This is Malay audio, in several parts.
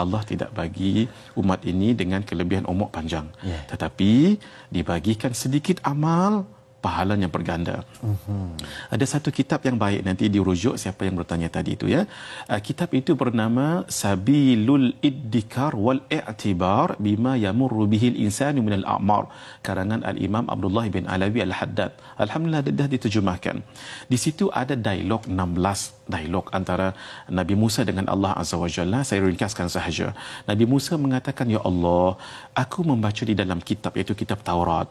Allah tidak bagi umat ini dengan kelebihan umur panjang. Tetapi dibagikan sedikit amal, pahalanya berganda. Ada satu kitab yang baik, nanti dirujuk siapa yang bertanya tadi itu ya. Kitab itu bernama Sabilul Iddikar wal I'tibar bima yamurru bihil insanu minal a'mar, karangan Al-Imam Abdullah bin Alawi Al-Haddad. Alhamdulillah dah diterjemahkan. Di situ ada dialog 16 dialog antara Nabi Musa dengan Allah Azza wa Jalla. Saya ringkaskan sahaja. Nabi Musa mengatakan, ya Allah, aku membaca di dalam kitab, iaitu kitab Taurat,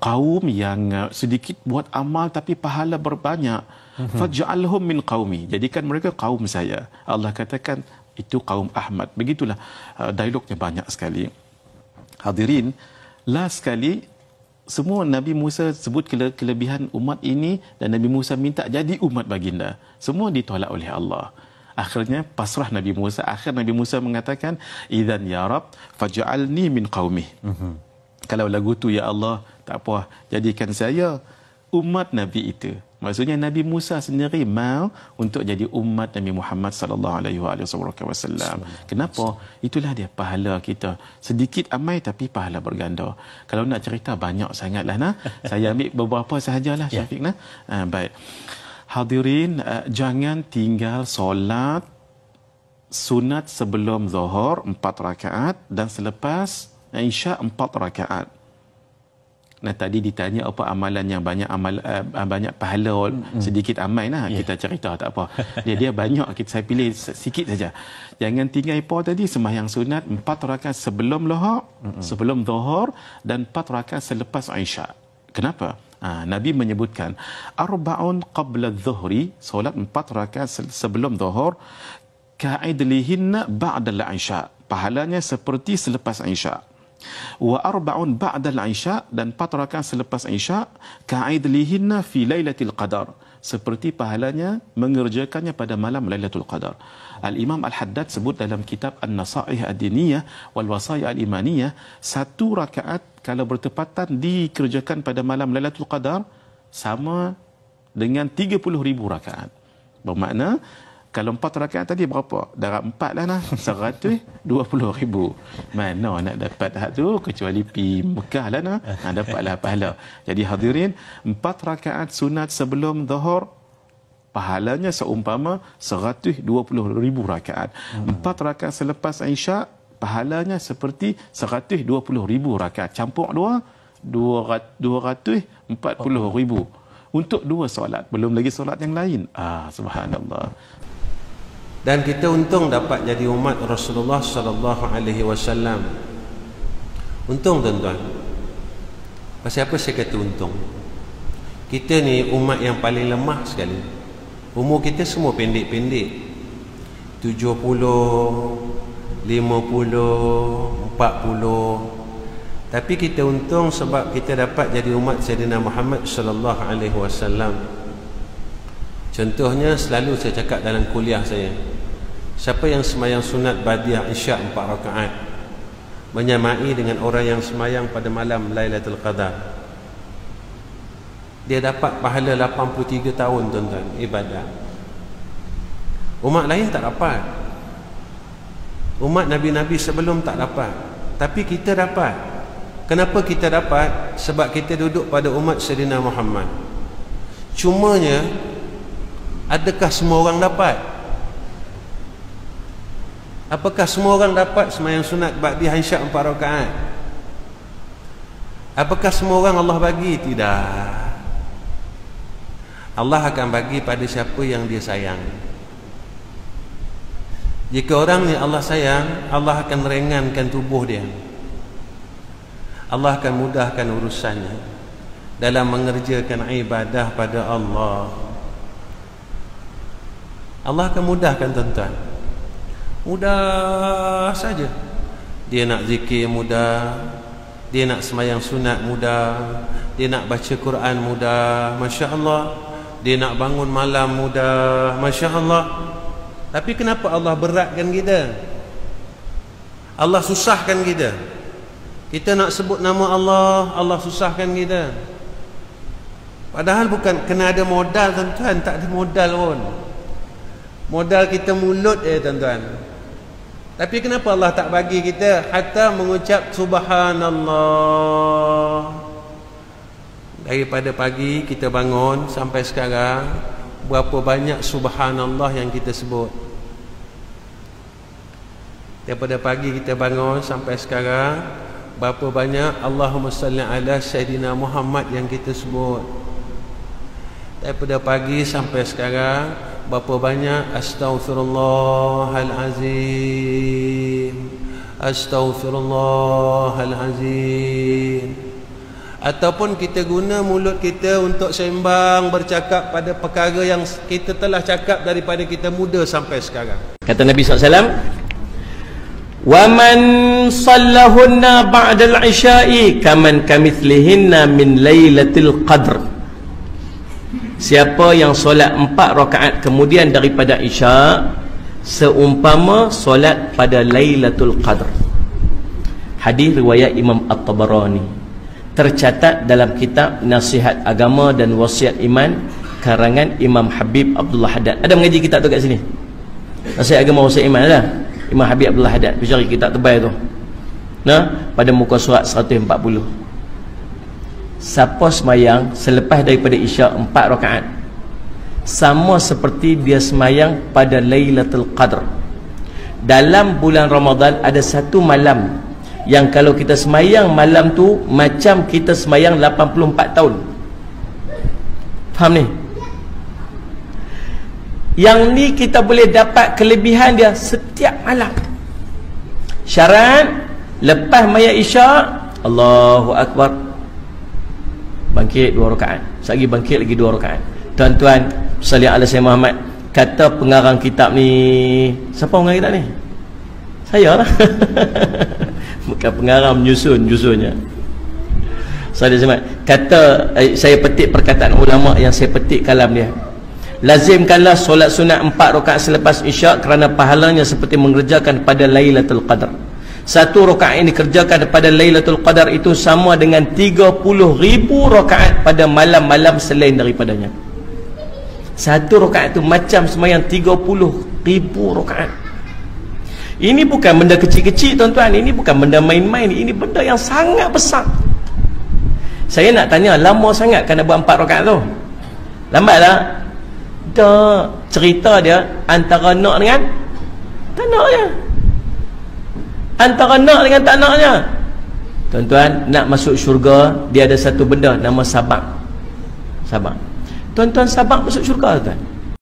kaum yang sedikit buat amal tapi pahala berbanyak. Faj'alhum min qaumi, jadikan mereka kaum saya. Allah katakan itu kaum Ahmad. Begitulah dialognya banyak sekali. Hadirin, last sekali semua Nabi Musa sebut kelebihan umat ini dan Nabi Musa minta jadi umat baginda. Semua ditolak oleh Allah. Akhirnya pasrah Nabi Musa. Akhir Nabi Musa mengatakan, "Idzan ya Rab, faj'alni min qaumi." Kalau lagu tu ya Allah, tak apa, jadikan saya umat Nabi itu. Maksudnya Nabi Musa sendiri mau untuk jadi umat Nabi Muhammad sallallahu alaihi wasallam. Kenapa? Itulah dia pahala kita. Sedikit amai tapi pahala berganda. Kalau nak cerita banyak sangatlah nah. Saya ambil beberapa sahajalah Syafiq nah. Baik. Hadirin, jangan tinggal solat sunat sebelum Zuhur 4 rakaat dan selepas Isya 4 rakaat. Nah, tadi ditanya apa amalan yang banyak banyak pahala, sedikit amal nah. Kita cerita tak apa. Dia banyak, saya pilih sikit saja. Jangan tinggal apa tadi, sembahyang sunat 4 rakaat sebelum sebelum Zuhur dan 4 rakaat selepas Isya. Kenapa? Nabi menyebutkan arba'un qabla adh-dhuhri, solat 4 rakaat sebelum Zuhur, ka'idlihinna ba'da al-Isya, pahalanya seperti selepas Isya. Wa arba'un ba'da al-Isya, dan 4 rakaat selepas Isya, ka'idlihinna fi lailatul qadar, seperti pahalanya mengerjakannya pada malam Lailatul Qadar. Al-Imam Al-Haddad sebut dalam kitab An-Nasaih Ad-Diniyah wal Wasaya Al-Imaniyah, 1 rakaat kalau bertepatan dikerjakan pada malam Lailatul Qadar sama dengan 30,000 rakaat. Bermakna kalau 4 rakaat tadi berapa? Darab 4 lah nah. 120,000. Mana nak dapat hak tu kecuali pi Mekah lah nah. Dapatlah pahala. Jadi hadirin, 4 rakaat sunat sebelum Zuhur pahalanya seumpama 120,000 rakaat. 4 rakaat selepas Isya pahalanya seperti 120,000 rakaat. Campur 240,000 untuk 2 solat. Belum lagi solat yang lain. Subhanallah. Dan kita untung dapat jadi umat Rasulullah sallallahu alaihi wasallam. Untung tuan-tuan. Pasal apa saya kata untung? Kita ni umat yang paling lemah sekali. Umur kita semua pendek-pendek. 70, 50, 40. Tapi kita untung sebab kita dapat jadi umat Sayyidina Muhammad sallallahu alaihi wasallam. Contohnya selalu saya cakap dalam kuliah saya, siapa yang semayang sunat Badiah Isya 4 rakaat menyamai dengan orang yang semayang pada malam Lailatul Qadar, dia dapat pahala 83 tahun tuan-tuan ibadah. Umat lain tak dapat. Umat Nabi-Nabi sebelum tak dapat. Tapi kita dapat. Kenapa kita dapat? Sebab kita duduk pada umat Sayyidina Muhammad. Cumanya, adakah semua orang dapat? Apakah semua orang dapat sembahyang sunat Ba'diyah Isya 4 rakaat? Apakah semua orang Allah bagi? Tidak. Allah akan bagi pada siapa yang dia sayang. Jika orang ni Allah sayang, Allah akan ringankan tubuh dia. Allah akan mudahkan urusannya dalam mengerjakan ibadah pada Allah. Allah akan mudahkan tuan-tuan. Mudah saja. Dia nak zikir mudah, dia nak semayang sunat mudah, dia nak baca Quran mudah, Masya Allah. Dia nak bangun malam mudah, Masya Allah. Tapi kenapa Allah beratkan kita? Allah susahkan kita. Kita nak sebut nama Allah, Allah susahkan kita. Padahal bukan kena ada modal tuan-tuan, tak ada modal pun. Modal kita mulut tuan-tuan. Tapi kenapa Allah tak bagi kita hatta mengucap subhanallah? Daripada pagi kita bangun sampai sekarang, berapa banyak subhanallah yang kita sebut? Daripada pagi kita bangun sampai sekarang, berapa banyak Allahumma salli ala Sayyidina Muhammad yang kita sebut? Daripada pagi sampai sekarang, berapa banyak astaghfirullahalazim, astaghfirullahalazim. Ataupun kita guna mulut kita untuk sembang, bercakap pada perkara yang kita telah cakap daripada kita muda sampai sekarang. Kata Nabi SAW, wa man sallahunna ba'dal isya'i kaman kamithlihinna min lailatul qadr. Siapa yang solat 4 rakaat kemudian daripada isya' seumpama solat pada Lailatul Qadr. Hadis riwayat Imam At-Tabarani, tercatat dalam kitab Nasihat Agama dan Wasiat Iman karangan Imam Habib Abdullah Haddad. Ada mengaji kitab tu kat sini? Nasihat Agama Wasiat Iman ada? Imam Habib Abdullah Haddad. Pergi cari kitab tebal tu. Nah, pada muka surat 140. Siapa semayang selepas daripada isya' 4 rakaat sama seperti dia semayang pada Lailatul Qadr. Dalam bulan Ramadan ada satu malam yang kalau kita semayang malam tu macam kita semayang 84 tahun. Faham ni? Yang ni kita boleh dapat kelebihan dia setiap malam. Syarat lepas maya isya' Allahu Akbar, bangkit 2 rakaat, sekali bangkit lagi 2 rakaat. Tuan-tuan, salli ala Sayyidina Muhammad. Kata pengarang kitab ni, siapa pengarang kitab ni? Saya lah. Bukan pengarang, menyusunnya. Salli ala Muhammad. Kata, saya petik perkataan ulama yang saya petik kalam dia. Lazimkanlah solat sunat 4 rakaat selepas isya' kerana pahalanya seperti mengerjakan pada Lailatul Qadar. 1 rakaat yang dikerjakan pada Lailatul Qadar itu sama dengan 30,000 rakaat pada malam-malam selain daripadanya. 1 rakaat itu macam semayang 30,000 rakaat. Ini bukan benda kecil-kecil tuan-tuan, ini bukan benda main-main, ini benda yang sangat besar. Saya nak tanya, lama sangat kan nak buat 4 rakaat tu? Lambat tak? Tak. Cerita dia antara nak dengan tak naknya, antara nak dengan tak naknya. Tuan-tuan, nak masuk syurga dia ada satu benda nama sabar. Sabar. Tuan-tuan, sabar masuk syurga tuan.